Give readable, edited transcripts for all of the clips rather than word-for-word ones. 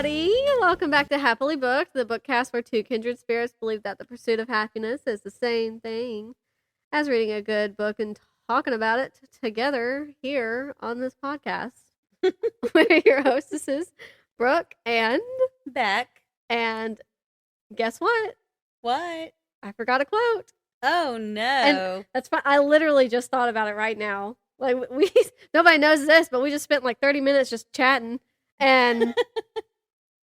everybody. Welcome back to Happily Booked, the bookcast where two kindred spirits believe that the pursuit of happiness is the same thing as reading a good book and talking about it together here on this podcast. We're your hostesses, Brooke and Beck. And guess what? What? I forgot a quote. Oh no. And that's fine. I literally just thought about it right now. Like nobody knows this, but we just spent like 30 minutes just chatting. And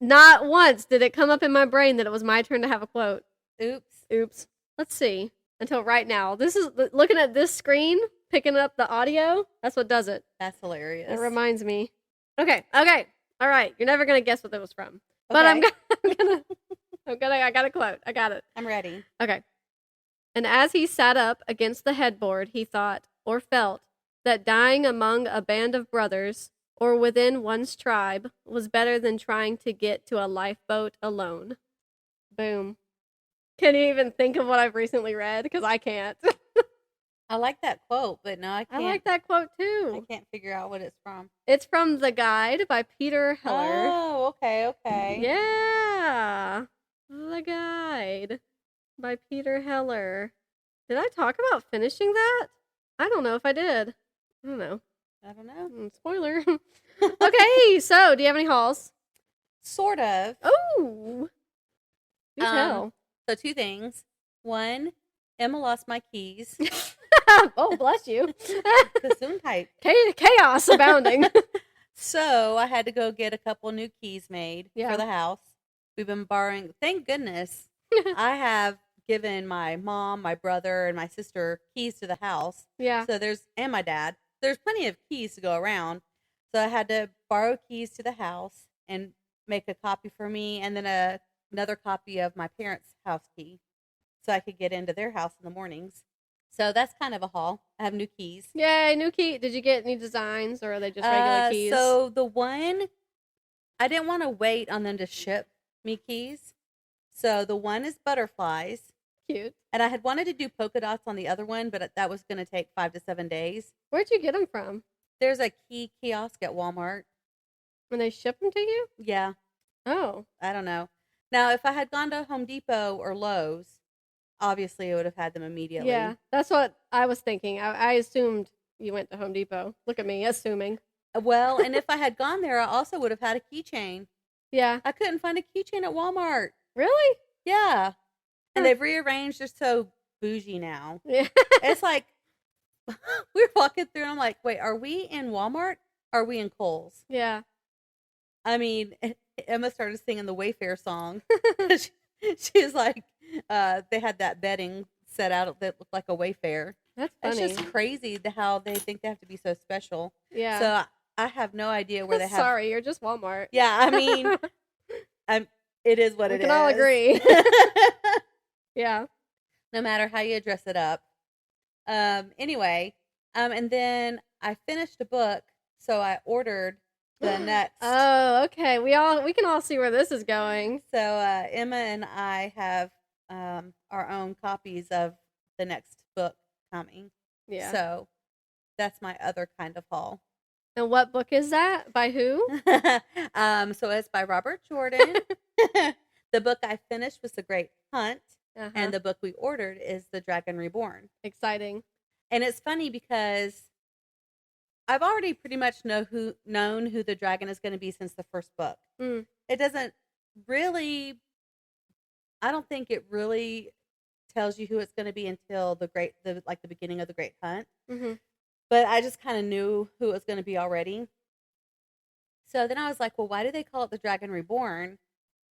not once did it come up in my brain that it was my turn to have a quote. Oops. Let's see. Until right now. This is looking at this screen, picking up the audio. That's what does it. That's hilarious. It reminds me. Okay. All right. You're never going to guess what it was from. Okay. But I got a quote. I got it. I'm ready. Okay. And as he sat up against the headboard, he thought, or felt, that dying among a band of brothers or within one's tribe was better than trying to get to a lifeboat alone. Boom. Can you even think of what I've recently read? Because I can't. I like that quote, but no, I can't. I like that quote too. I can't figure out what it's from. It's from The Guide by Peter Heller. Oh, okay. Yeah. The Guide by Peter Heller. Did I talk about finishing that? I don't know if I did. I don't know. Spoiler. Okay, so do you have any hauls? Sort of. Oh. Do tell. So two things. One, Emma lost my keys. Oh, bless you. Gesundheit. Chaos abounding. So I had to go get a couple new keys made for the house. We've been borrowing. Thank goodness. I have given my mom, my brother, and my sister keys to the house. Yeah. So and my dad. There's plenty of keys to go around. So I had to borrow keys to the house and make a copy for me and then another copy of my parents' house key so I could get into their house in the mornings. So that's kind of a haul. I have new keys. Yay, new key. Did you get any designs or are they just regular keys? So the one, I didn't want to wait on them to ship me keys. So the one is butterflies. Cute. And I had wanted to do polka dots on the other one, but that was going to take 5 to 7 days. Where'd you get them from? There's a key kiosk at Walmart. And they ship them to you? Yeah. Oh. I don't know. Now, if I had gone to Home Depot or Lowe's, obviously I would have had them immediately. Yeah, that's what I was thinking. I assumed you went to Home Depot. Look at me, assuming. Well, and if I had gone there, I also would have had a keychain. Yeah. I couldn't find a keychain at Walmart. Really? Yeah. And they've rearranged. They're so bougie now. Yeah. It's like, we were walking through and I'm like, wait, are we in Walmart? Or are we in Kohl's? Yeah. I mean, Emma started singing the Wayfair song. She's like, they had that bedding set out that looked like a Wayfair. That's funny. It's just crazy how they think they have to be so special. Yeah. So I have no idea where they have. Sorry, you're just Walmart. Yeah, I mean, it is what it is. We can all agree. Yeah. No matter how you dress it up. Anyway, and then I finished a book, so I ordered the next. Oh, okay. We can all see where this is going. So Emma and I have our own copies of the next book coming. Yeah. So that's my other kind of haul. And what book is that? By who? So it's by Robert Jordan. The book I finished was The Great Hunt. Uh-huh. And the book we ordered is The Dragon Reborn. Exciting. And it's funny because I've already pretty much known who the dragon is going to be since the first book. Mm. It doesn't really, I don't think it really tells you who it's going to be until the beginning of The Great Hunt. Mm-hmm. But I just kind of knew who it was going to be already. So then I was like, well, why do they call it The Dragon Reborn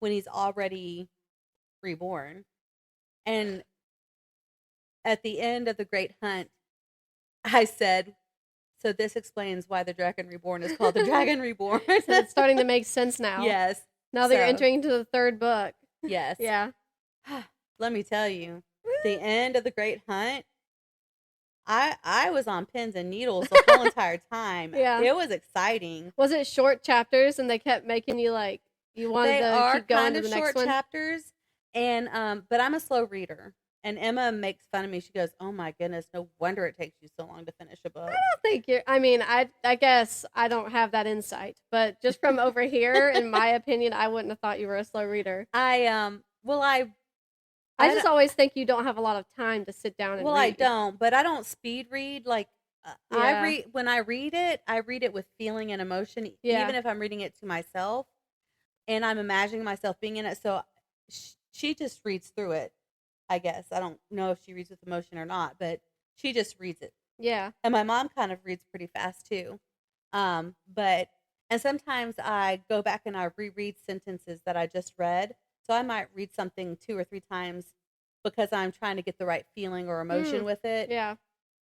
when he's already reborn? And at the end of The Great Hunt, I said, so this explains why The Dragon Reborn is called The Dragon Reborn. So it's starting to make sense now. Yes. Now that you're entering into the third book. Yes. Yeah. Let me tell you, the end of The Great Hunt, I was on pins and needles the whole entire time. Yeah. It was exciting. Was it short chapters and they kept making you like, you wanted to keep going to the next one? They are kind of short chapters. And, but I'm a slow reader. And Emma makes fun of me. She goes, "Oh my goodness, no wonder it takes you so long to finish a book." I don't think you're. I mean, I guess I don't have that insight, but just from over here, in my opinion, I wouldn't have thought you were a slow reader. Well, I just always think you don't have a lot of time to sit down and well, read. I don't, but I don't speed read. Like, Yeah. when I read it with feeling and emotion, Yeah. even if I'm reading it to myself and I'm imagining myself being in it. So she just reads through it, I guess. I don't know if she reads with emotion or not, but she just reads it. Yeah. And my mom kind of reads pretty fast too. And sometimes I go back and I reread sentences that I just read. So I might read something 2 or 3 times because I'm trying to get the right feeling or emotion with it. Yeah.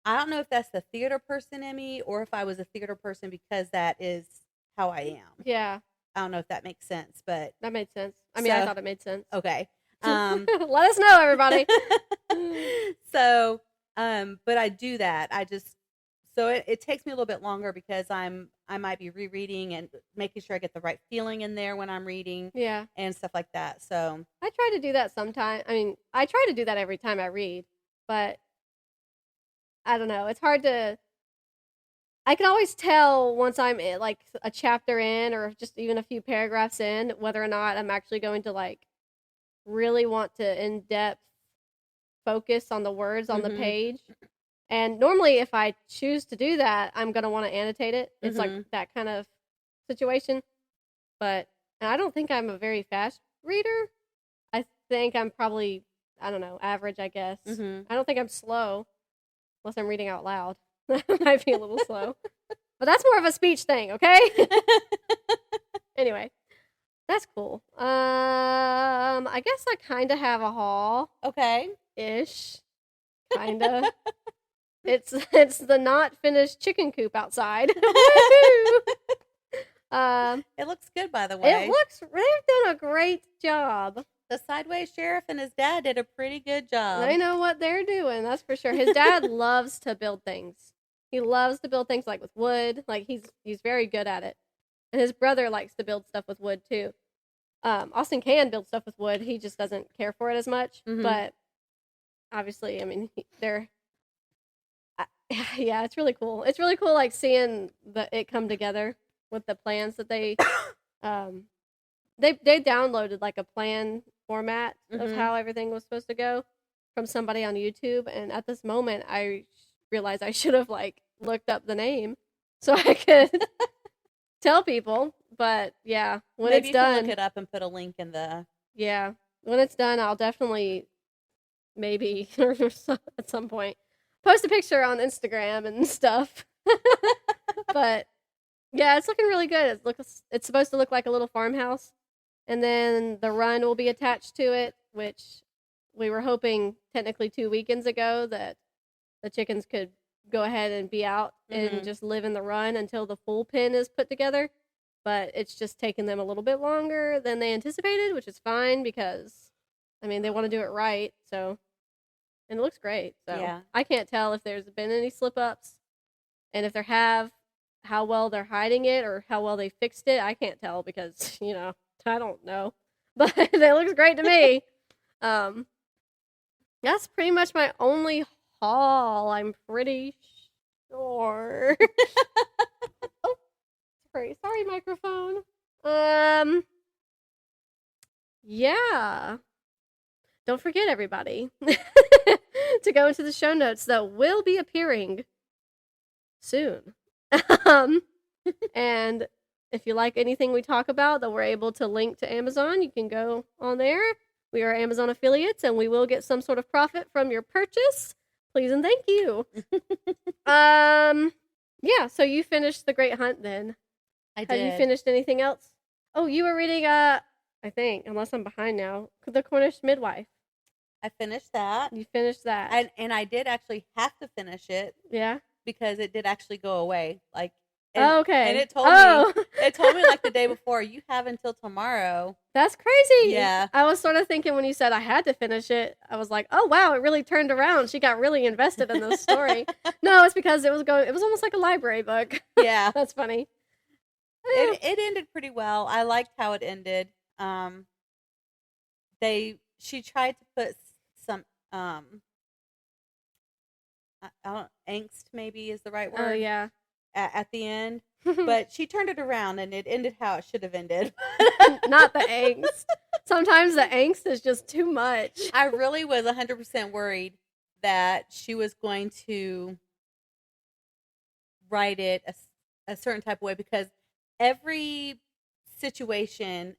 I don't know if that's the theater person in me or if I was a theater person because that is how I am. Yeah. I don't know if that makes sense, but that made sense. I mean, I thought it made sense. Okay. Let us know, everybody. So, but I do that. So it takes me a little bit longer because I might be rereading and making sure I get the right feeling in there when I'm reading. Yeah. And stuff like that. So I try to do that sometimes. I mean, I try to do that every time I read, but I don't know. It's hard to. I can always tell once I'm like a chapter in or just even a few paragraphs in whether or not I'm actually going to like really want to in-depth focus on the words on the page. And normally if I choose to do that, I'm going to want to annotate it. It's like that kind of situation. But I don't think I'm a very fast reader. I think I'm probably, I don't know, average, I guess. I don't think I'm slow unless I'm reading out loud. That might be a little slow. But that's more of a speech thing, okay? Anyway, that's cool. I guess I kind of have a haul. Okay. Ish. Kind of. It's the not finished chicken coop outside. It looks good, by the way. They've done a great job. The Sideways Sheriff and his dad did a pretty good job. They know what they're doing, that's for sure. His dad loves to build things. He loves to build things like with wood. Like he's very good at it. And his brother likes to build stuff with wood too. Austin can build stuff with wood. He just doesn't care for it as much. But obviously, I mean, yeah, it's really cool. It's really cool, like seeing it come together with the plans that they downloaded like a plan format of how everything was supposed to go from somebody on YouTube. And at this moment, I realized I should have like looked up the name so I could tell people. But yeah, when Maybe it's done, you can look it up and put a link in the. Yeah, when it's done, I'll definitely maybe at some point post a picture on Instagram and stuff. But yeah, it's looking really good. It's supposed to look like a little farmhouse, and then the run will be attached to it, which we were hoping technically 2 weekends ago that the chickens could go ahead and be out and just live in the run until the full pen is put together. But it's just taken them a little bit longer than they anticipated, which is fine because, I mean, they want to do it right. So, and it looks great. So yeah. I can't tell if there's been any slip-ups, and if there have, how well they're hiding it or how well they fixed it. I can't tell because, you know, I don't know. But it looks great to me. That's pretty much my only haul, I'm pretty sure. Oh, sorry, microphone. Yeah. Don't forget, everybody, to go into the show notes that will be appearing soon. And if you like anything we talk about that we're able to link to Amazon, you can go on there. We are Amazon affiliates, and we will get some sort of profit from your purchase. Please and thank you. Yeah, so you finished The Great Hunt then. I did. Have you finished anything else? Oh, you were reading, I think, unless I'm behind now, The Cornish Midwife. I finished that. You finished that. And I did actually have to finish it. Yeah? Because it did actually go away. Like, okay. And it told me like the day before, you have until tomorrow. That's crazy. Yeah. I was sort of thinking when you said I had to finish it, I was like, oh wow, it really turned around. She got really invested in this story. No, it's because it was almost like a library book. Yeah. That's funny. It ended pretty well. I liked how it ended. She tried to put some I don't, angst maybe is the right Oh, word yeah. at the end. But she turned it around and it ended how it should have ended. Not the angst. Sometimes the angst is just too much. I really was 100% worried that she was going to write it a certain type of way because every situation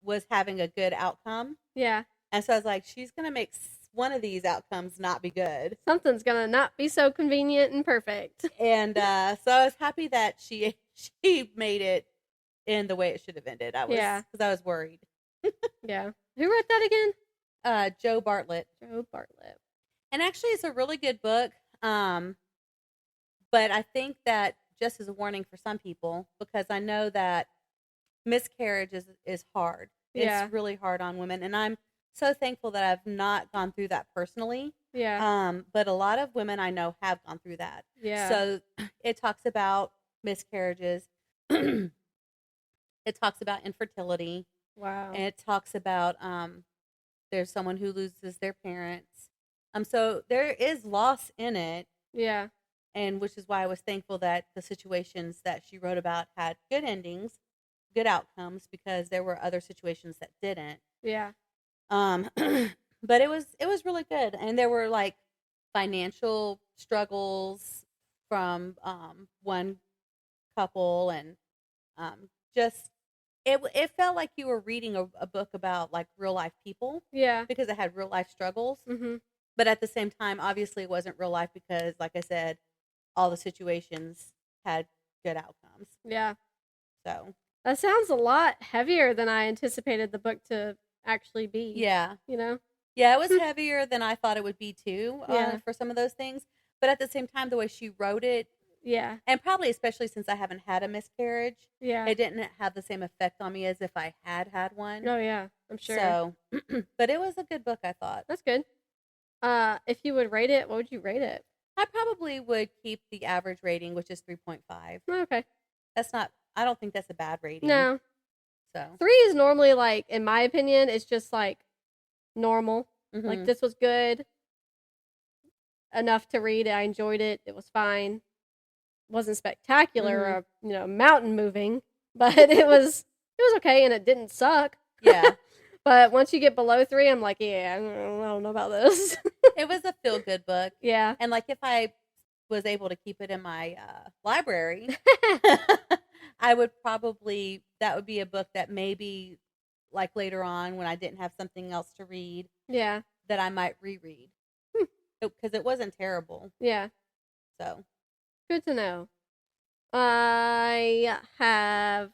was having a good outcome. Yeah. And so I was like, she's going to make one of these outcomes not be good. Something's going to not be so convenient and perfect. And so I was happy that she made it in the way it should have ended. Because I was worried. Yeah. Who wrote that again? Joe Bartlett. Joe Bartlett. And actually, it's a really good book. But I think that just as a warning for some people, because I know that miscarriage is hard. Yeah. It's really hard on women. And I'm so thankful that I've not gone through that personally. Yeah. But a lot of women I know have gone through that. Yeah. So it talks about miscarriages. It talks about infertility. Wow. And it talks about there's someone who loses their parents. So there is loss in it. Yeah. And which is why I was thankful that the situations that she wrote about had good endings, good outcomes, because there were other situations that didn't. Yeah. But it was really good. And there were like financial struggles from one couple and just it felt like you were reading a book about like real life people. Yeah. Because it had real life struggles. Mm-hmm. But at the same time, obviously it wasn't real life because, like I said, all the situations had good outcomes. Yeah. So that sounds a lot heavier than I anticipated the book to actually be. Yeah. You know? Yeah, it was heavier than I thought it would be too, Yeah. For some of those things. But at the same time, the way she wrote it, yeah, and probably especially since I haven't had a miscarriage, yeah, it didn't have the same effect on me as if I had one. Oh yeah, I'm sure. So, but it was a good book, I thought. That's good. If you would rate it, what would you rate it? I probably would keep the average rating, which is 3.5. Okay. That's not. I don't think that's a bad rating. No. So 3 is normally like, in my opinion, it's just like normal. Mm-hmm. Like this was good enough to read. I enjoyed it. It was fine. Wasn't spectacular or mountain moving, but it was okay and it didn't suck. Yeah. But once you get below 3, I'm like, yeah, I don't know about this. It was a feel good book. Yeah. And like if I was able to keep it in my library, I would probably, that would be a book that maybe like later on when I didn't have something else to read. Yeah. That I might reread. Because it wasn't terrible. Yeah. So. Good to know. I have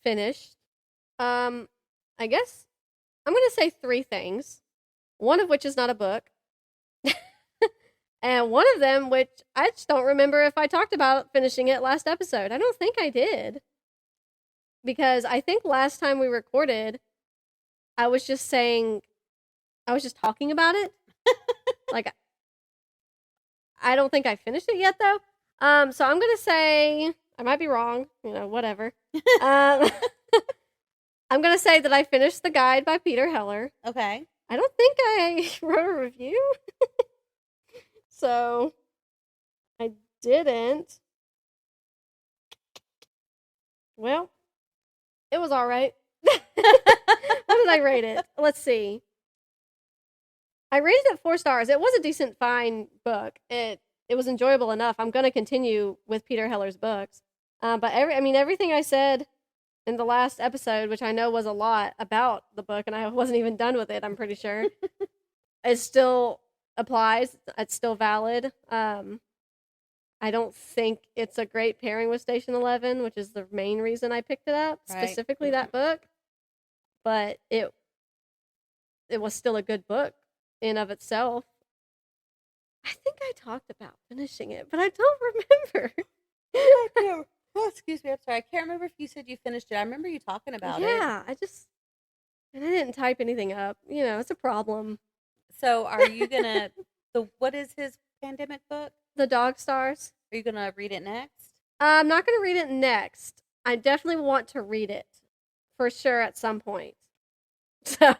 finished. I guess I'm going to say 3 things. One of which is not a book. And one of them, which I just don't remember if I talked about finishing it last episode. I don't think I did. Because I think last time we recorded, I was just talking about it. Like, I don't think I finished it yet, though. So I'm going to say, I might be wrong, whatever. I'm going to say that I finished The Guide by Peter Heller. Okay. I don't think I wrote a review. So, I didn't. Well, it was all right. What did I rate it? Let's see. I rated it 4 stars. It was a decent, fine book. It was enjoyable enough. I'm going to continue with Peter Heller's books. But everything I said in the last episode, which I know was a lot about the book, and I wasn't even done with it, I'm pretty sure, it still applies. It's still valid. I don't think it's a great pairing with Station 11, which is the main reason I picked it up, specifically that book. But it was still a good book in of itself. I think I talked about finishing it, but I don't remember. Oh, excuse me. I'm sorry. I can't remember if you said you finished it. I remember you talking about it. Yeah, and I didn't type anything up. It's a problem. So are you going to, what is his pandemic book? The Dog Stars. Are you going to read it next? I'm not going to read it next. I definitely want to read it for sure at some point. So,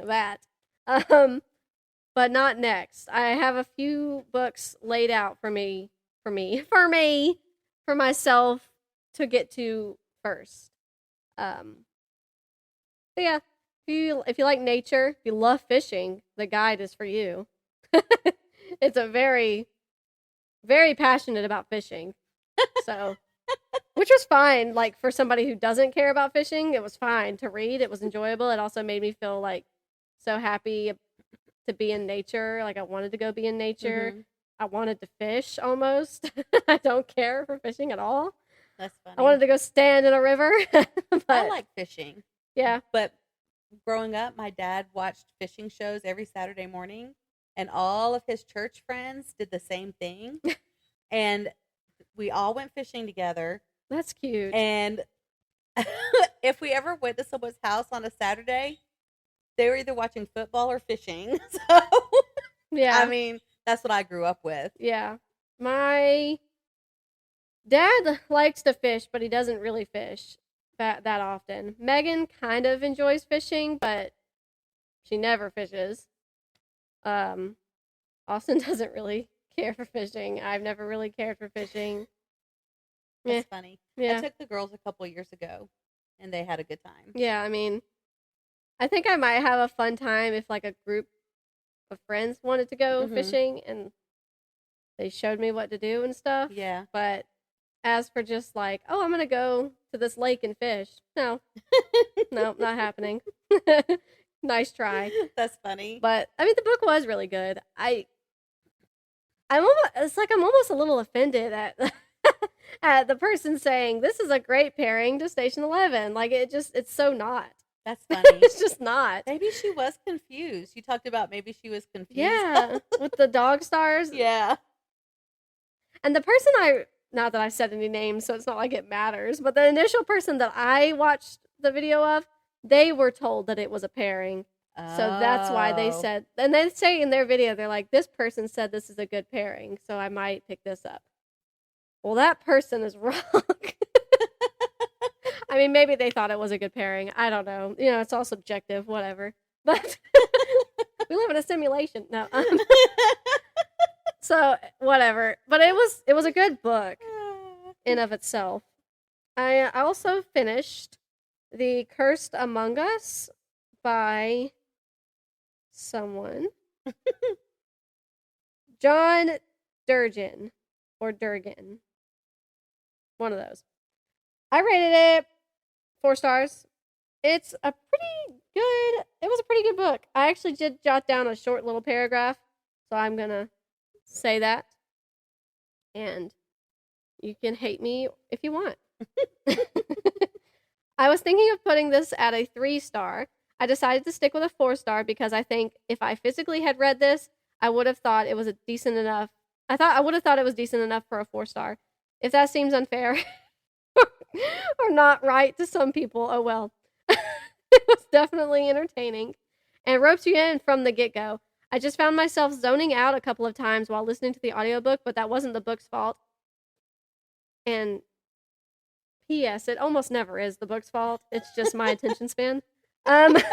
that. but not next. I have a few books laid out for myself to get to first. But yeah, if you like nature, if you love fishing, the guide is for you. It's a very, very passionate about fishing. So, which was fine. Like, for somebody who doesn't care about fishing, it was fine to read. It was enjoyable. It also made me feel like so happy to be in nature. Like, I wanted to go be in nature. Mm-hmm. I wanted to fish almost. I don't care for fishing at all. That's funny. I wanted to go stand in a river. But, I like fishing. Yeah. But growing up, my dad watched fishing shows every Saturday morning, and all of his church friends did the same thing. And we all went fishing together. That's cute. And if we ever went to someone's house on a Saturday, they were either watching football or fishing. So, yeah. I mean, that's what I grew up with. Yeah. My dad likes to fish, but he doesn't really fish that often. Megan kind of enjoys fishing, but she never fishes. Austin doesn't really care for fishing. I've never really cared for fishing. That's funny. Yeah. I took the girls a couple years ago, and they had a good time. Yeah, I mean, I think I might have a fun time if, like, a group of friends wanted to go fishing, and they showed me what to do and stuff. Yeah. But as for just like, oh, I'm going to go to this lake and fish. No. No, not happening. Nice try. That's funny. But, I mean, the book was really good. It's like I'm almost a little offended at at the person saying, this is a great pairing to Station 11. Like, it's so not. That's funny. It's just not. Maybe she was confused. You talked about maybe she was confused. Yeah, with the dog stars. Yeah. And the person not that I said any names, so it's not like it matters, but the initial person that I watched the video of, they were told that it was a pairing. Oh. So that's why they said, and they say in their video, they're like, this person said this is a good pairing, so I might pick this up. Well, that person is wrong. I mean, maybe they thought it was a good pairing. I don't know. You know, it's all subjective, whatever. But we live in a simulation. No. So, whatever. But it was a good book in of itself. I also finished The Cursed Among Us by someone. John Durgin. Or Durgin. One of those. I rated it 4 stars. It was a pretty good book. I actually did jot down a short little paragraph, so I'm gonna say that. And you can hate me if you want. I was thinking of putting this at a 3 star. I decided to stick with a 4 star because I think if I physically had read this, I would have thought it was decent enough. I would have thought it was decent enough for a 4 star. If that seems unfair or not right to some people, oh well. It was definitely entertaining and ropes you in from the get-go. I just found myself zoning out a couple of times while listening to the audiobook, but that wasn't the book's fault. And P.S. it almost never is the book's fault. It's just my attention span. I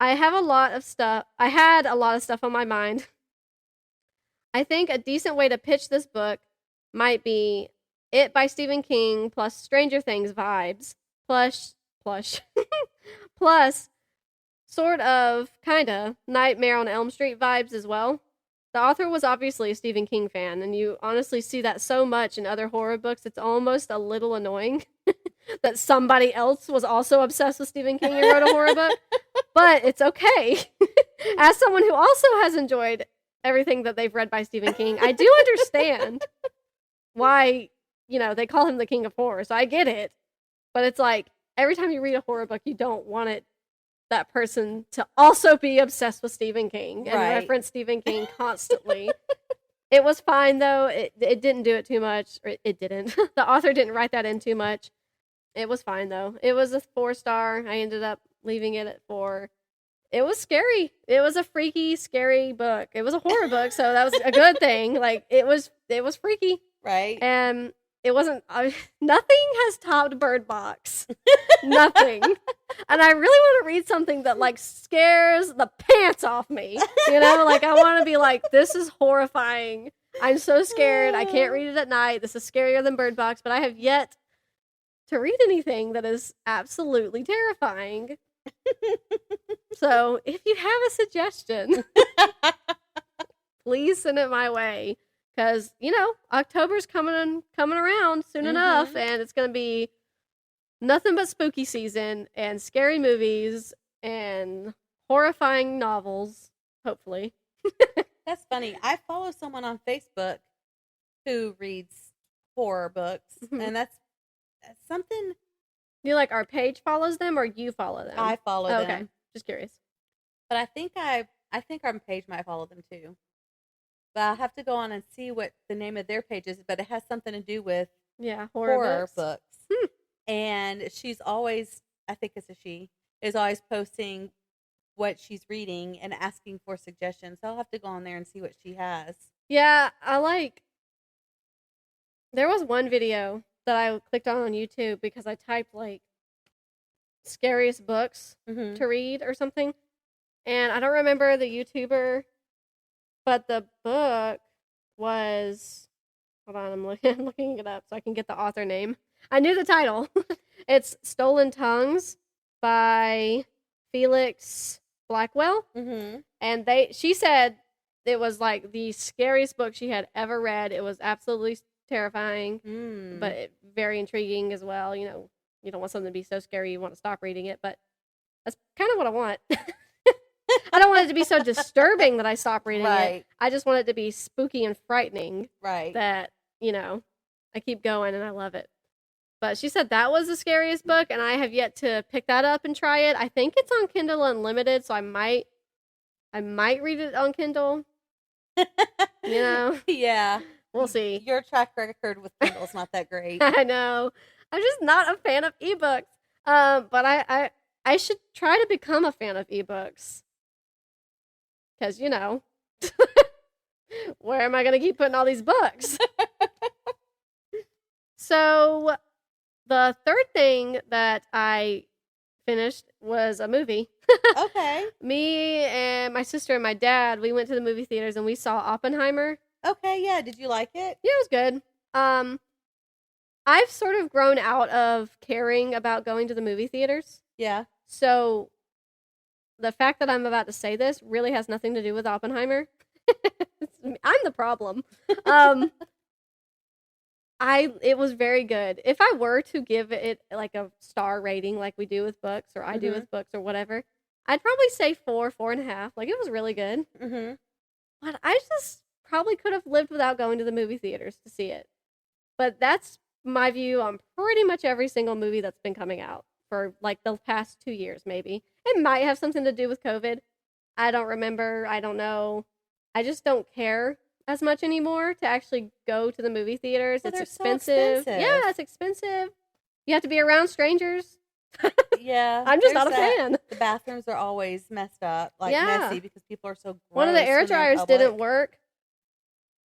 had a lot of stuff on my mind. I think a decent way to pitch this book might be It by Stephen King plus Stranger Things vibes plus sort of, kinda, Nightmare on Elm Street vibes as well. The author was obviously a Stephen King fan, and you honestly see that so much in other horror books, it's almost a little annoying that somebody else was also obsessed with Stephen King and wrote a horror book. But it's okay. As someone who also has enjoyed everything that they've read by Stephen King, I do understand why, they call him the king of horror, so I get it. But it's like, every time you read a horror book, you don't want that person to also be obsessed with Stephen King and reference Stephen King constantly. It was fine, though. It didn't do it too much. Or it didn't. The author didn't write that in too much. It was fine, though. It was a 4 star. I ended up leaving it at 4. It was scary. It was a freaky, scary book. It was a horror book, so that was a good thing. Like, it was freaky. Right. And it wasn't, nothing has topped Bird Box. Nothing. And I really want to read something that like scares the pants off me. You know, like I want to be like, this is horrifying. I'm so scared. I can't read it at night. This is scarier than Bird Box, but I have yet to read anything that is absolutely terrifying. So if you have a suggestion, please send it my way. Because, you know, October's coming around soon enough, and it's going to be nothing but spooky season and scary movies and horrifying novels, hopefully. That's funny. I follow someone on Facebook who reads horror books, and that's something. You like our page follows them, or you follow them? I follow them. Okay, just curious. But I think our page might follow them too. But I'll have to go on and see what the name of their page is. But it has something to do with horror books. And she's always, I think it's a she, is always posting what she's reading and asking for suggestions. So I'll have to go on there and see what she has. Yeah, there was one video that I clicked on YouTube because I typed like scariest books to read or something. And I don't remember the YouTuber, but the book was, hold on, I'm looking it up so I can get the author name. I knew the title. It's Stolen Tongues by Felix Blackwell. And she said it was like the scariest book she had ever read. It was absolutely terrifying, but very intriguing as well. You know, you don't want something to be so scary you want to stop reading it, but that's kind of what I want. I don't want it to be so disturbing that I stop reading it. I just want it to be spooky and frightening. Right. That, you know, I keep going and I love it. But she said that was the scariest book, and I have yet to pick that up and try it. I think it's on Kindle Unlimited, so I might read it on Kindle. You know? Yeah. We'll see. Your track record with Kindle is not that great. I know. I'm just not a fan of ebooks. But I should try to become a fan of ebooks. Because, you know, where am I going to keep putting all these books? So, the third thing that I finished was a movie. Okay. Me and my sister and my dad, we went to the movie theaters and we saw Oppenheimer. Okay, yeah. Did you like it? Yeah, it was good. I've sort of grown out of caring about going to the movie theaters. Yeah. So, the fact that I'm about to say this really has nothing to do with Oppenheimer. I'm the problem. It was very good. If I were to give it like a star rating like we do with books or I do with books or whatever, I'd probably say 4.5. Like, it was really good. But I just probably could have lived without going to the movie theaters to see it. But that's my view on pretty much every single movie that's been coming out for like the past 2 years, maybe. It might have something to do with COVID. I don't remember. I don't know. I just don't care as much anymore to actually go to the movie theaters. It's expensive. So expensive. Yeah, it's expensive. You have to be around strangers. Yeah. I'm just not a fan. The bathrooms are always messed up, like messy, because people are so gross. One of the air dryers didn't work.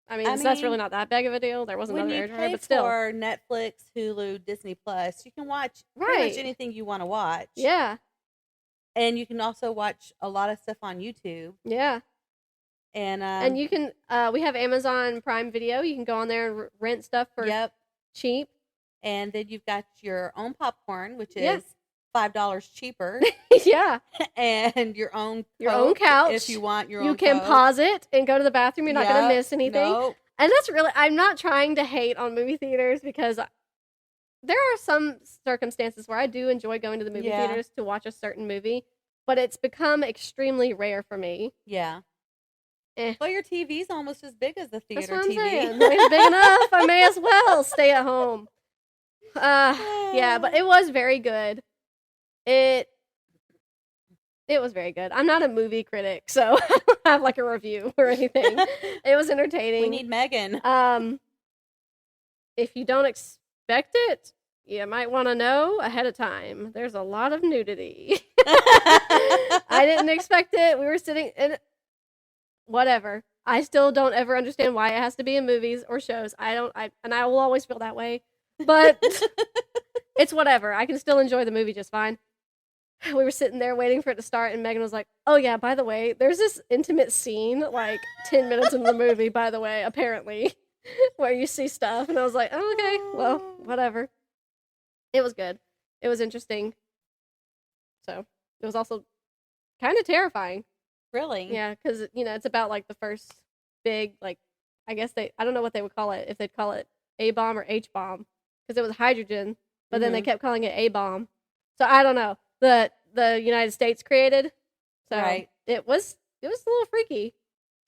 I mean, that's really not that big of a deal. There wasn't another air dryer, but still. For Netflix, Hulu, Disney Plus, you can watch pretty much anything you want to watch. Yeah. And you can also watch a lot of stuff on YouTube. Yeah. And you can, we have Amazon Prime Video. You can go on there and rent stuff for cheap. And then you've got your own popcorn, which is $5 cheaper. Yeah. And your own couch. If you want your own You can Coke. Pause it and go to the bathroom. You're not going to miss anything. Nope. And that's really, I'm not trying to hate on movie theaters because there are some circumstances where I do enjoy going to the movie theaters to watch a certain movie, but it's become extremely rare for me. Yeah. Well, your TV's almost as big as the theater That's what TV. I'm saying. It's big enough. I may as well stay at home. Yeah, but it was very good. It was very good. I'm not a movie critic, so I don't have like a review or anything. It was entertaining. We need Megan. If you don't expect it, you might want to know ahead of time. There's a lot of nudity. I didn't expect it. We were sitting in whatever. I still don't ever understand why it has to be in movies or shows. And I will always feel that way. But it's whatever. I can still enjoy the movie just fine. We were sitting there waiting for it to start, and Megan was like, oh, yeah, by the way, there's this intimate scene, like 10 minutes into the movie, by the way, apparently, where you see stuff. And I was like, oh, okay, well, whatever. It was good. It was interesting. So it was also kind of terrifying. Really? Yeah, because, it's about, like, the first big, like, I guess I don't know what they would call it, if they'd call it A-bomb or H-bomb, because it was hydrogen, but then they kept calling it A-bomb. So I don't know. The United States created. So right. It was a little freaky.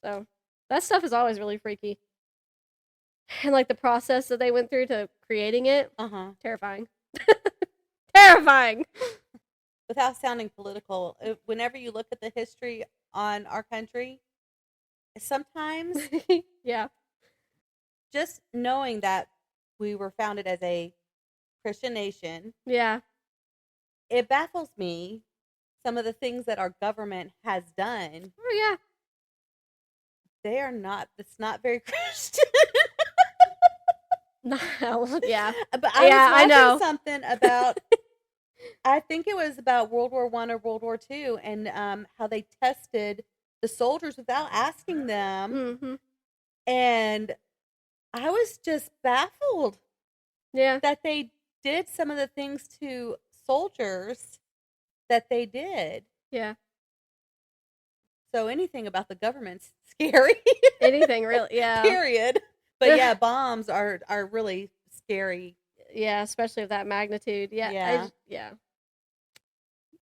So that stuff is always really freaky. And, like, the process that they went through to creating it, terrifying. Terrifying! Without sounding political, whenever you look at the history on our country, sometimes yeah, just knowing that we were founded as a Christian nation, yeah, it baffles me some of the things that our government has done. Oh yeah, It's not very Christian. No, yeah, But I was know something about I think it was about World War I or World War II, and how they tested the soldiers without asking them. And I was just baffled. Yeah. That they did some of the things to soldiers that they did. Yeah. So anything about the government's scary. Anything really, yeah. Period. But yeah, bombs are really scary. Yeah, especially of that magnitude. Yeah.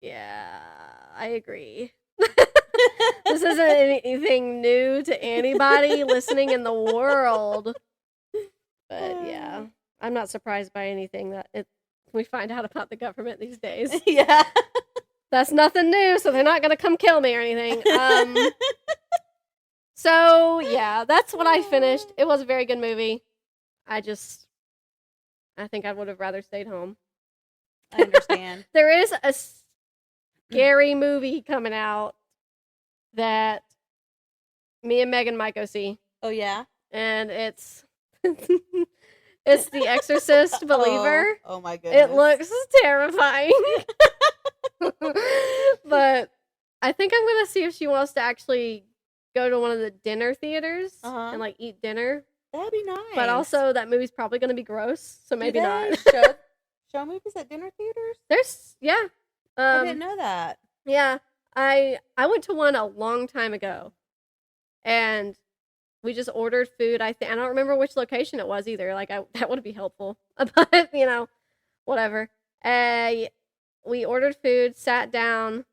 Yeah. I agree. This isn't anything new to anybody listening in the world. But yeah, I'm not surprised by anything that we find out about the government these days. Yeah. That's nothing new, so they're not going to come kill me or anything. So, yeah, that's what I finished. It was a very good movie. I think I would have rather stayed home. I understand. There is a scary movie coming out that me and Megan might go see. Oh, yeah? And it's it's The Exorcist Believer. Oh my goodness. It looks terrifying. But I think I'm going to see if she wants to actually go to one of the dinner theaters and, like, eat dinner. That'd be nice. But also, that movie's probably going to be gross, so maybe not. show movies at dinner theaters? There's, yeah. I didn't know that. Yeah. I went to one a long time ago, and we just ordered food. I don't remember which location it was either. Like, that would be helpful. But, whatever. We ordered food, sat down,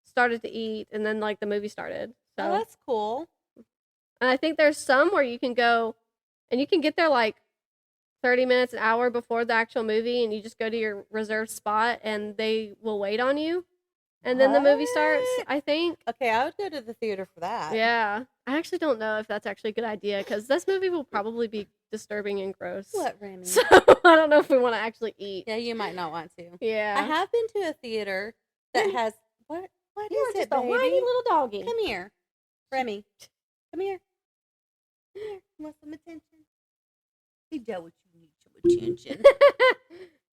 started to eat, and then, like, the movie started. So that's cool. And I think there's some where you can go, and you can get there, like, 30 minutes, an hour before the actual movie, and you just go to your reserved spot, and they will wait on you. And then the movie starts, I think. Okay, I would go to the theater for that. Yeah. I actually don't know if that's actually a good idea, because this movie will probably be disturbing and gross. What, Remy? So I don't know if we want to actually eat. Yeah, you might not want to. Yeah. I have been to a theater that has... What is it, baby? A whiny little doggy. Come here. Remy. Come here. Come here. You want some attention? You know what you need some attention.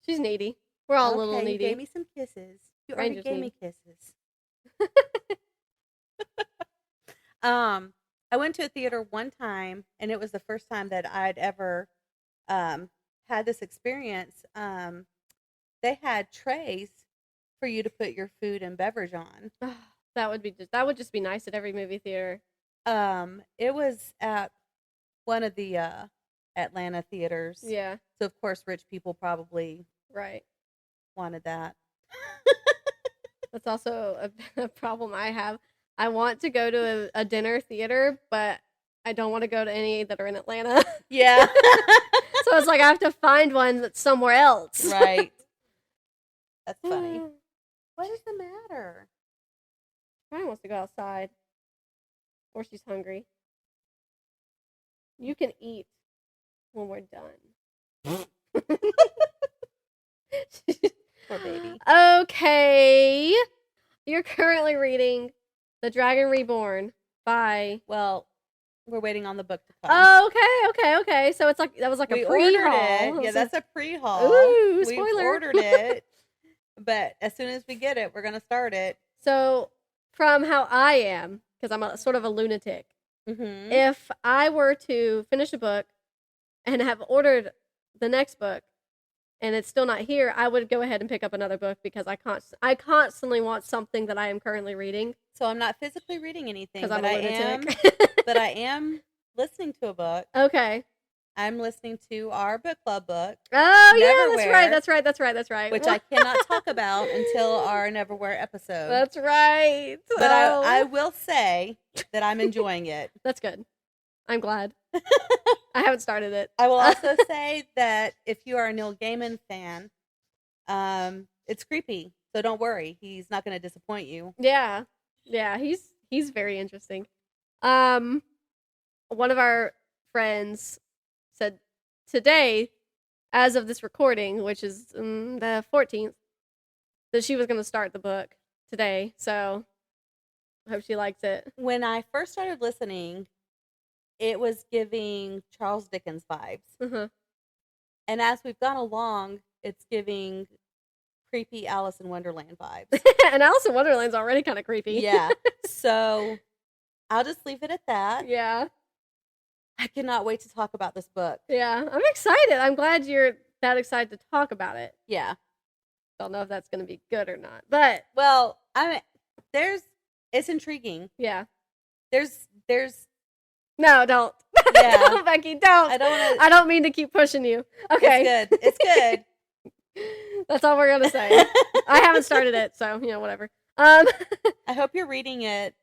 She's needy. We're all a little needy. You gave me some kisses. You already gave me kisses. I went to a theater one time, and it was the first time that I'd ever had this experience. They had trays for you to put your food and beverage on. That would just be nice at every movie theater. It was at one of the Atlanta theaters. Yeah. So of course rich people probably wanted that. That's also a problem I have. I want to go to a dinner theater, but I don't want to go to any that are in Atlanta. Yeah. So it's like I have to find one that's somewhere else. Right. That's funny. What is the matter? She probably wants to go outside. Or she's hungry. You can eat when we're done. Poor baby. Okay. You're currently reading The Dragon Reborn by... Well, We're waiting on the book to come. Oh, okay. So it's like that was like We a pre-haul. ordered it. Yeah, that's a pre-haul. Ooh, We've spoiler. ordered it, but as soon as we get it, we're gonna start it. So from how I am, because I'm sort of a lunatic, Mm-hmm. if I were to finish a book and have ordered the next book and it's still not here, I would go ahead and pick up another book because I constantly want something that I am currently reading. So I'm not physically reading anything, Because I'm but a lunatic. but I am listening to a book. Okay. I'm listening to our book club book. Oh, yeah, Neverwhere, that's right. which I cannot talk about until our Neverwhere episode. That's right. But I will say that I'm enjoying it. That's good. I'm glad. I haven't started it. I will also say that if you are a Neil Gaiman fan, it's creepy. So don't worry. He's not going to disappoint you. Yeah. Yeah, he's very interesting. One of our friends said today, as of this recording, which is the 14th, that she was going to start the book today. So I hope she likes it. When I first started listening, it was giving Charles Dickens vibes. Uh-huh. And as we've gone along, it's giving creepy Alice in Wonderland vibes. And Alice in Wonderland's already kind of creepy. Yeah. So I'll just leave it at that. Yeah. I cannot wait to talk about this book. Yeah. I'm excited. I'm glad you're that excited to talk about it. Yeah. Don't know if that's going to be good or not. But well, it's intriguing. Yeah. There's No, don't. Yeah. No, Becky, don't. I don't mean to keep pushing you. Okay. It's good. That's all we're going to say. I haven't started it, so, whatever. I hope you're reading it.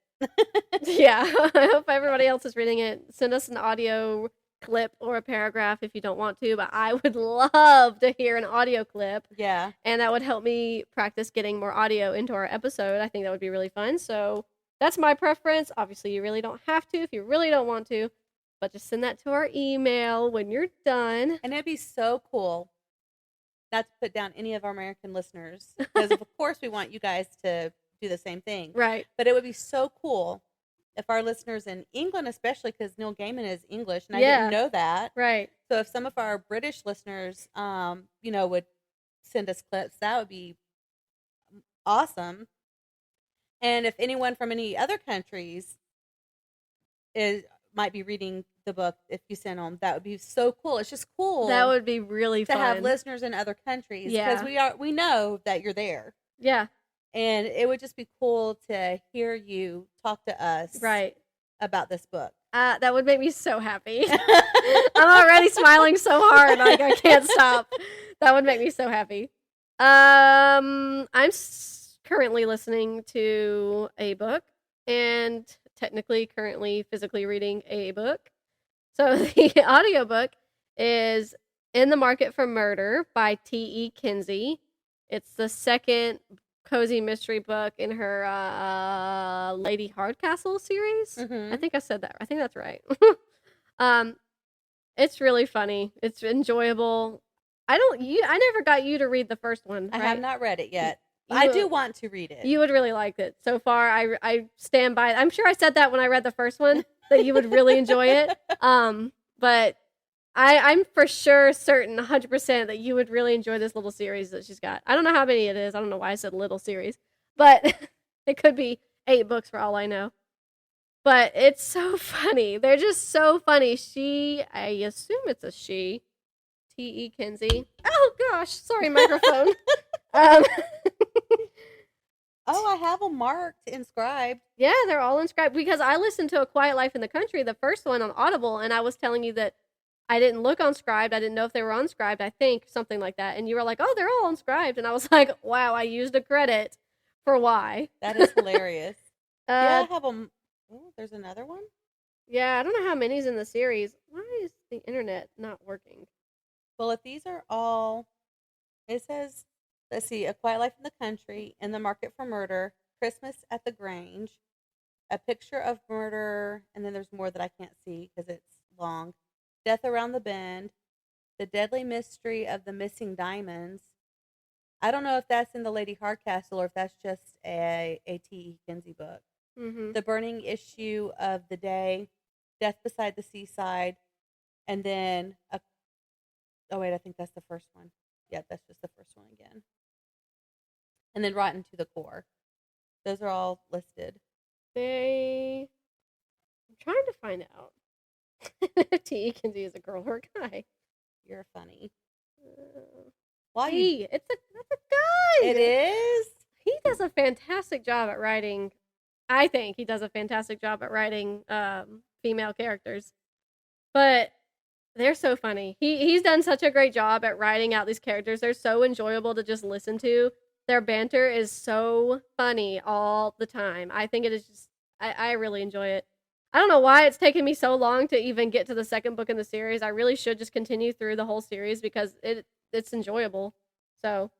Yeah. I hope everybody else is reading it. Send us an audio clip or a paragraph if you don't want to, but I would love to hear an audio clip. Yeah. And that would help me practice getting more audio into our episode. I think that would be really fun. So that's my preference. Obviously, you really don't have to if you really don't want to, but just send that to our email when you're done. And it'd be so cool not to put down any of our American listeners, because of course we want you guys to do the same thing. Right. But it would be so cool if our listeners in England, especially because Neil Gaiman is English, and I didn't know that. Right. So if some of our British listeners, would send us clips, that would be awesome. And if anyone from any other countries might be reading the book, if you send them, that would be so cool. It's just cool. That would be really fun to have listeners in other countries. Yeah, because we know that you're there. Yeah. And it would just be cool to hear you talk to us about this book. That would make me so happy. I'm already smiling so hard, like I can't stop. That would make me so happy. I'm currently listening to a book, and technically currently physically reading a book. So the audiobook is In the Market for Murder by T.E. Kinsey. It's the second cozy mystery book in her Lady Hardcastle series. Mm-hmm. I think I said that. I think that's right. It's really funny. It's enjoyable. I never got you to read the first one. I right? have not read it yet. I do want to read it. You would really like it. So far, I stand by it. I'm sure I said that when I read the first one, that you would really enjoy it. But I'm for sure certain 100% that you would really enjoy this little series that she's got. I don't know how many it is. I don't know why I said little series. But it could be 8 books for all I know. But it's so funny. They're just so funny. I assume it's a she. T.E. Kinsey. Oh, gosh. Sorry, microphone. Oh, I have them marked, inscribed. Yeah, they're all inscribed because I listened to A Quiet Life in the Country, the first one on Audible, and I was telling you that I didn't look inscribed. I didn't know if they were inscribed, I think, something like that. And you were like, oh, they're all inscribed. And I was like, wow, I used a credit for why. That is hilarious. Yeah, I have them. Oh, there's another one? Yeah, I don't know how many's in the series. Why is the internet not working? Well, if these are all, it says, let's see, A Quiet Life in the Country, In the Market for Murder, Christmas at the Grange, A Picture of Murder, and then there's more that I can't see because it's long, Death Around the Bend, The Deadly Mystery of the Missing Diamonds. I don't know if that's in the Lady Hardcastle or if that's just a T.E. Kinsey book. Mm-hmm. The Burning Issue of the Day, Death Beside the Seaside, and then oh wait, I think that's the first one. Yeah, that's just the first one again. And then Rotten to the Core. Those are all listed. I'm trying to find out if T. Kinsey is a girl or a guy. You're funny. Why? That's a guy. It is. He does a fantastic job at writing. I think he does a fantastic job at writing female characters, but they're so funny. He's done such a great job at writing out these characters. They're so enjoyable to just listen to. Their banter is so funny all the time. I think it is just, I really enjoy it. I don't know why it's taken me so long to even get to the second book in the series. I really should just continue through the whole series because it's enjoyable. So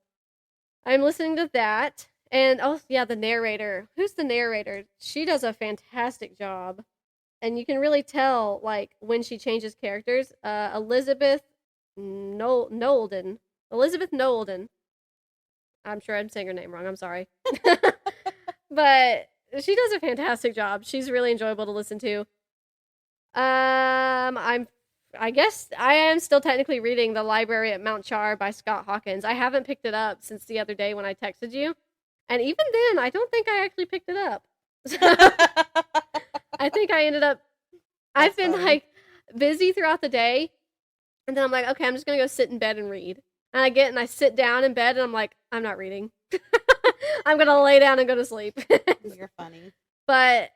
I'm listening to that. And oh yeah, the narrator. Who's the narrator? She does a fantastic job. And you can really tell like when she changes characters. Elizabeth Nolden. I'm sure I'm saying her name wrong. I'm sorry. But she does a fantastic job. She's really enjoyable to listen to. I guess I am still technically reading The Library at Mount Char by Scott Hawkins. I haven't picked it up since the other day when I texted you. And even then, I don't think I actually picked it up. I think I ended up, I've been like busy throughout the day. And then I'm like, okay, I'm just going to go sit in bed and read. And I sit down in bed and I'm like, I'm not reading. I'm going to lay down and go to sleep. You're funny. But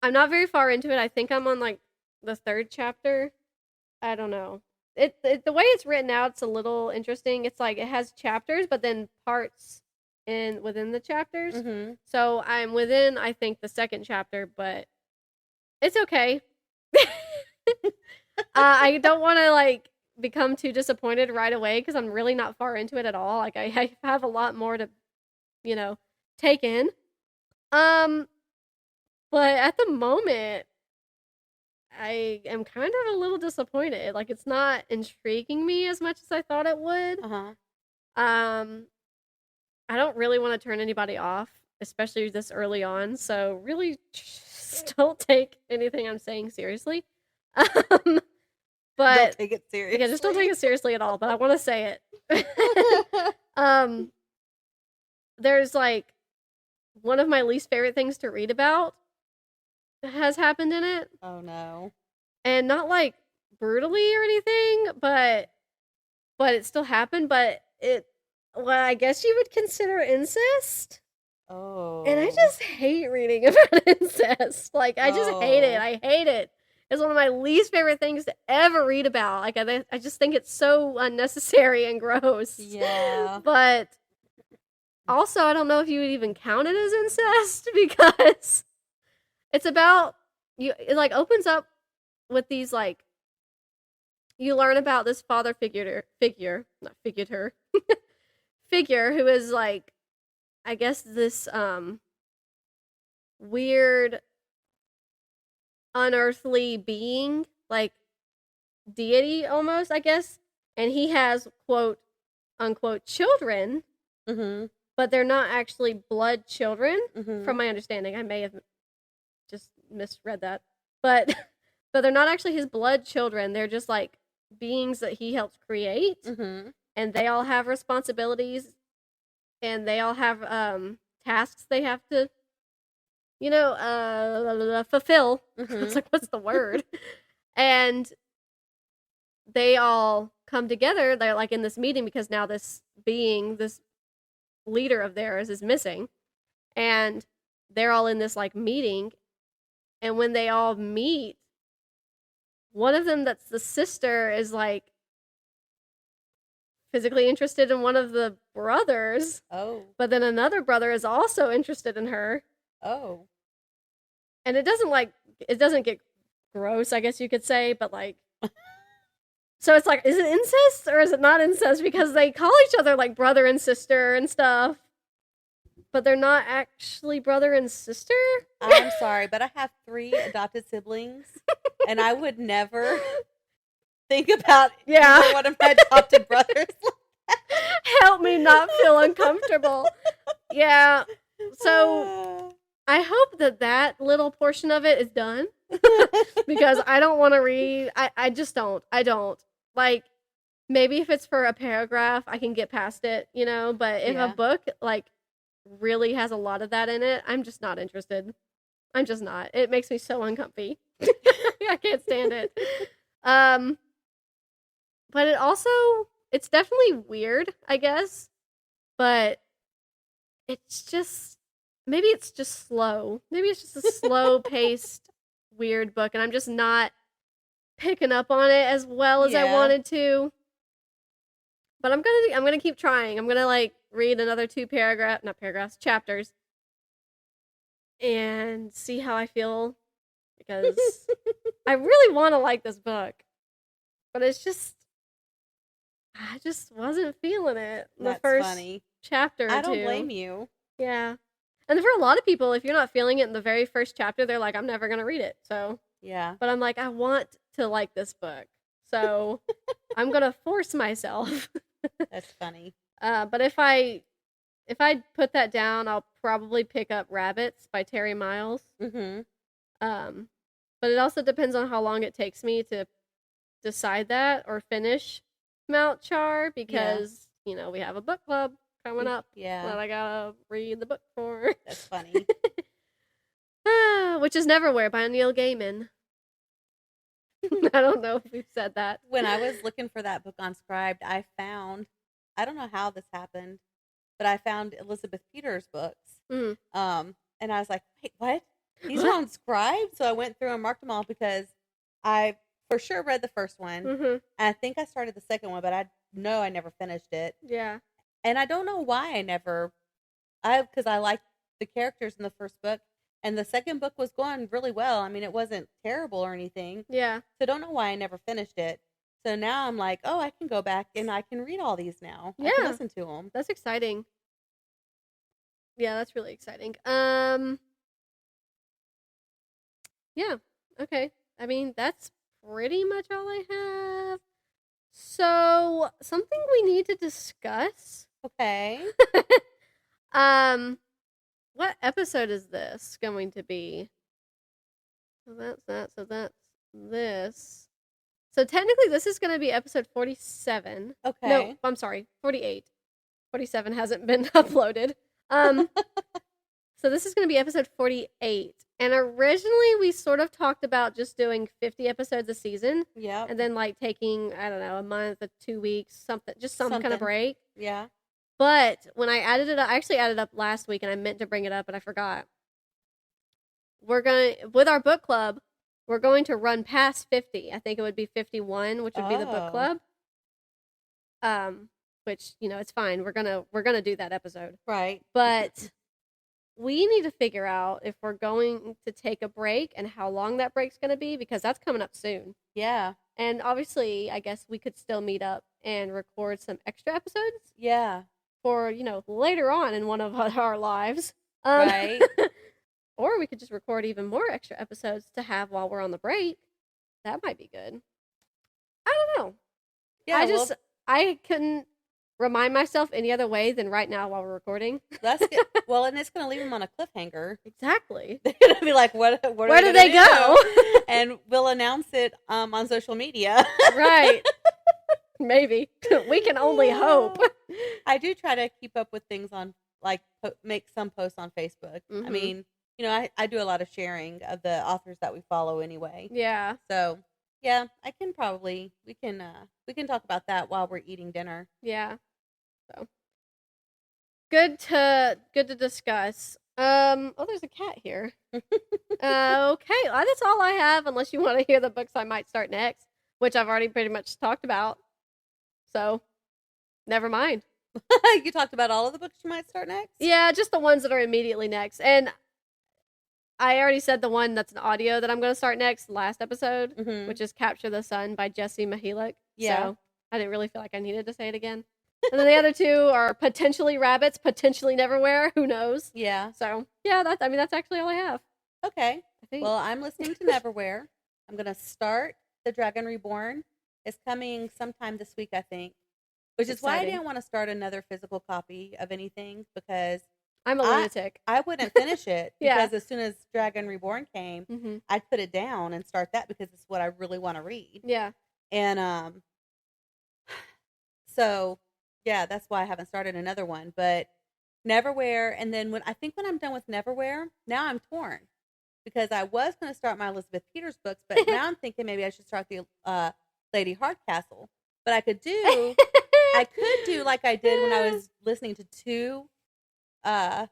I'm not very far into it. I think I'm on like the third chapter. I don't know. The way it's written out, it's a little interesting. It's like it has chapters, but then parts within the chapters. Mm-hmm. So I'm within, I think, the second chapter, but it's okay. I don't want to like become too disappointed right away because I'm really not far into it at all. Like I have a lot more to, take in. But at the moment, I am kind of a little disappointed. Like it's not intriguing me as much as I thought it would. I don't really want to turn anybody off, especially this early on. So really, just don't take anything I'm saying seriously. But don't take it seriously. Yeah, just don't take it seriously at all. But I want to say it. There's like one of my least favorite things to read about has happened in it. Oh no. And not like brutally or anything, but it still happened, but I guess you would consider incest. Oh. And I just hate reading about incest. Like I just hate it. I hate it. It's one of my least favorite things to ever read about. Like I just think it's so unnecessary and gross. Yeah. But also, I don't know if you would even count it as incest because it's about it like opens up with these like you learn about this father figure who is like I guess this weird unearthly being, like deity almost, I guess, and he has quote unquote children. Mm-hmm. But they're not actually blood children, mm-hmm. from my understanding. I may have just misread that. But they're not actually his blood children. They're just like beings that he helps create. Mm-hmm. And they all have responsibilities. And they all have tasks they have to, fulfill. Mm-hmm. It's like, what's the word? And they all come together. They're like in this meeting because now this being, this leader of theirs is missing, and they're all in this like meeting, and when they all meet, one of them that's the sister is like physically interested in one of the brothers. Oh. But then another brother is also interested in her. Oh. And it doesn't get gross, I guess you could say, but like so it's like, is it incest or is it not incest? Because they call each other like brother and sister and stuff, but they're not actually brother and sister. I'm sorry, but I have 3 adopted siblings, and I would never think about either one of my adopted brothers. Help me not feel uncomfortable. Yeah. So I hope that little portion of it is done. because I don't want to read. I just don't. I don't. Like, maybe if it's for a paragraph, I can get past it, you know? But if a book, like, really has a lot of that in it, I'm just not interested. I'm just not. It makes me so uncomfy. I can't stand it. But it's definitely weird, I guess. But maybe it's just slow. Maybe it's just a slow paced, weird book, and I'm just not picking up on it as well as I wanted to. But I'm gonna keep trying. I'm gonna like read another chapters, and see how I feel, because I really want to like this book, but I just wasn't feeling it. That's first funny. Chapter. I don't blame you. Yeah. And for a lot of people, if you're not feeling it in the very first chapter, they're like, I'm never going to read it. So, yeah. But I'm like, I want to like this book. So I'm going to force myself. That's funny. But if I put that down, I'll probably pick up Rabbits by Terry Miles. Mm-hmm. But it also depends on how long it takes me to decide that or finish Mount Char, because, you know, we have a book club coming up. Yeah. That I gotta read the book for. That's funny. Which is Neverwhere by Neil Gaiman. I don't know if we've said that. When I was looking for that book on Scribd, I don't know how this happened, but I found Elizabeth Peters' books. Mm. And I was like, wait, what? These are on Scribd? So I went through and marked them all, because I for sure read the first one. Mm-hmm. And I think I started the second one, but I know I never finished it. Yeah. And I don't know why because I liked the characters in the first book, and the second book was going really well. I mean, it wasn't terrible or anything. Yeah. So I don't know why I never finished it. So now I'm like, oh, I can go back and I can read all these now. Yeah. I can listen to them. That's exciting. Yeah, that's really exciting. Yeah. Okay. I mean, that's pretty much all I have. So, something we need to discuss. Okay. What episode is this going to be? So that's that. So that's this. So technically this is going to be episode 47. Okay. No, I'm sorry, 48. 47 hasn't been uploaded. So this is going to be episode 48. And originally we sort of talked about just doing 50 episodes a season. Yeah. And then like taking, I don't know, a month or 2 weeks, something, just some kind of break. Yeah. But when I added it up, I actually added up last week and I meant to bring it up, but I forgot. With our book club, we're going to run past 50. I think it would be 51, which would be the book club. Which, you know, it's fine. We're gonna do that episode. Right. But we need to figure out if we're going to take a break and how long that break's going to be, because that's coming up soon. Yeah. And obviously, I guess we could still meet up and record some extra episodes. Yeah. For, you know, later on in one of our lives. Right. Or we could just record even more extra episodes to have while we're on the break. That might be good. I don't know. Yeah, I couldn't remind myself any other way than right now while we're recording. That's good. Well, and it's going to leave them on a cliffhanger. Exactly. They're going to be like, where did they go? And we'll announce it on social media. Right. Maybe. We can only hope. I do try to keep up with things on, like, make some posts on Facebook. Mm-hmm. I mean, you know, I do a lot of sharing of the authors that we follow anyway. Yeah. So, yeah, we can talk about that while we're eating dinner. Yeah. So, good to discuss. There's a cat here. Okay, well, that's all I have, unless you want to hear the books I might start next, which I've already pretty much talked about. So, never mind. You talked about all of the books you might start next? Yeah, just the ones that are immediately next. And I already said the one that's an audio that I'm going to start next last episode, which is Capture the Sun by Jesse Mihelich. Yeah. So I didn't really feel like I needed to say it again. And then the other two are potentially Rabbits, potentially Neverwhere. Who knows? Yeah. So, yeah, that's actually all I have. Okay. Well, I'm listening to Neverwhere. I'm going to start The Dragon Reborn. It's coming sometime this week, I think. Which is why I didn't want to start another physical copy of anything, because I'm a lunatic. I wouldn't finish it Yeah. because as soon as Dragon Reborn came, I'd put it down and start that because it's what I really want to read. Yeah. And so yeah, that's why I haven't started another one. But Neverwhere, and then when I'm done with Neverwhere, now I'm torn because I was going to start my Elizabeth Peters books, but now I'm thinking maybe I should start the Lady Hardcastle. But I could do like I did when I was listening to two audiobooks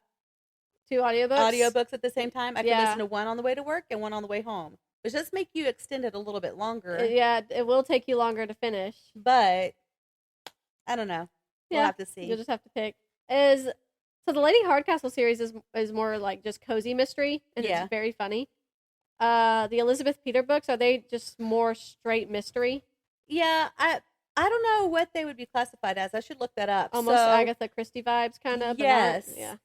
at the same time. I could listen to one on the way to work and one on the way home, which does make you extend it a little bit longer. Yeah, it will take you longer to finish, but I don't know. We'll have to see. You'll just have to pick. So the Lady Hardcastle series is more like just cozy mystery, and it's very funny. The Elizabeth Peters books, are they just more straight mystery? Yeah, I don't know what they would be classified as. I should look that up. Almost Agatha Christie vibes, kind of. Yes. Yeah.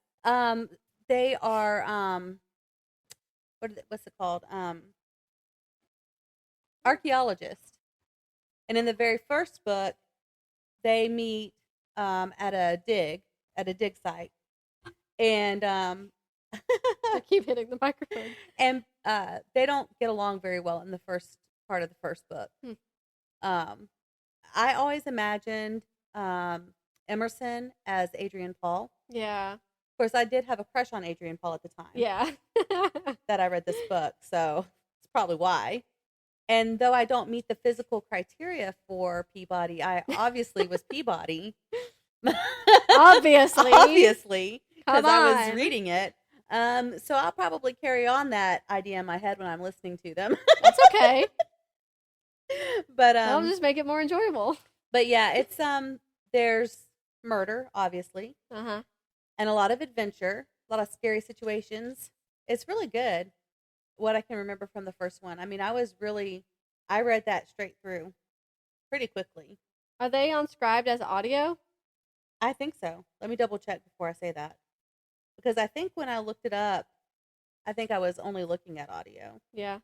They are what's it called? Archaeologists. And in the very first book, they meet at a dig site. And I keep hitting the microphone. And they don't get along very well in the first part of the first book. I always imagined Emerson as Adrian Paul. Yeah. Of course, I did have a crush on Adrian Paul at the time. Yeah. that I read this book, so it's probably why. And though I don't meet the physical criteria for Peabody, I obviously was Peabody. Obviously. Because I was reading it. So I'll probably carry on that idea in my head when I'm listening to them. That's okay. But I'll just make it more enjoyable. But yeah, it's there's murder, obviously. Uh-huh. And a lot of adventure, a lot of scary situations. It's really good. What I can remember from the first one. I mean, I read that straight through pretty quickly. Are they transcribed as audio? I think so. Let me double check before I say that. Because I think when I looked it up, I think I was only looking at audio. Yeah.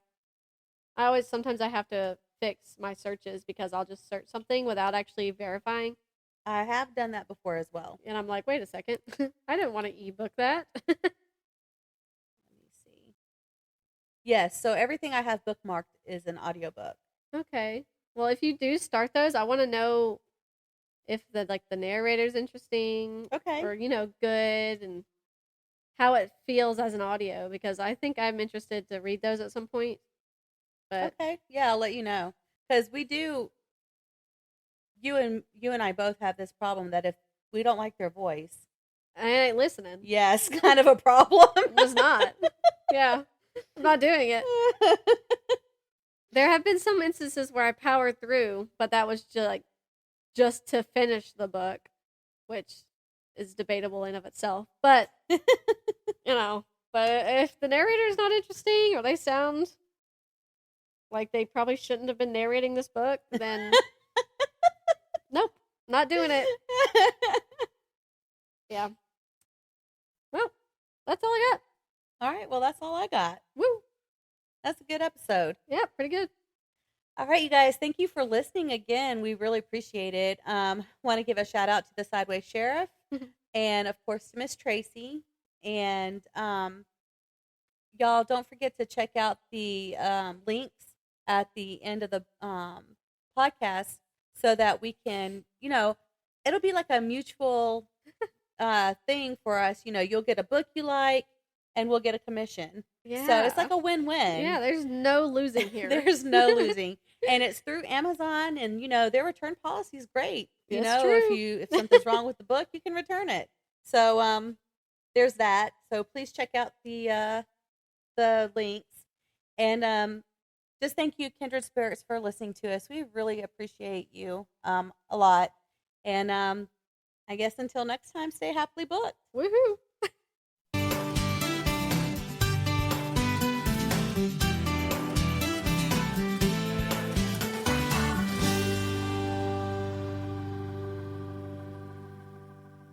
Sometimes I have to fix my searches because I'll just search something without actually verifying. I have done that before as well. And I'm like, wait a second. I didn't want to ebook that. Let me see. Yes, so everything I have bookmarked is an audiobook. Okay. Well, if you do start those, I want to know if the narrator's interesting. Okay. Or, good, and how it feels as an audio, because I think I'm interested to read those at some point. But okay. Yeah, I'll let you know. Because we do, you and I both have this problem that if we don't like their voice, I ain't listening. Yes, kind of a problem. It's not. Yeah. I'm not doing it. There have been some instances where I powered through, but that was just to finish the book, which is debatable in of itself. But but if the narrator is not interesting or they sound like they probably shouldn't have been narrating this book, then nope, not doing it. Yeah. Well, that's all I got. All right. Well, that's all I got. Woo. That's a good episode. Yeah, pretty good. All right, you guys. Thank you for listening again. We really appreciate it. Want to give a shout out to the Sideways Sheriff and, of course, to Miss Tracy. And y'all don't forget to check out the links at the end of the podcast so that we can, it'll be like a mutual thing for us. You'll get a book you like and we'll get a commission. Yeah. So it's like a win-win. Yeah, there's no losing here. There's no losing. And it's through Amazon, and their return policy is great. True. If something's wrong with the book, you can return it. So there's that. So please check out the links. And just thank you, Kindred Spirits, for listening to us. We really appreciate you a lot. And I guess until next time, stay happily booked. Woohoo!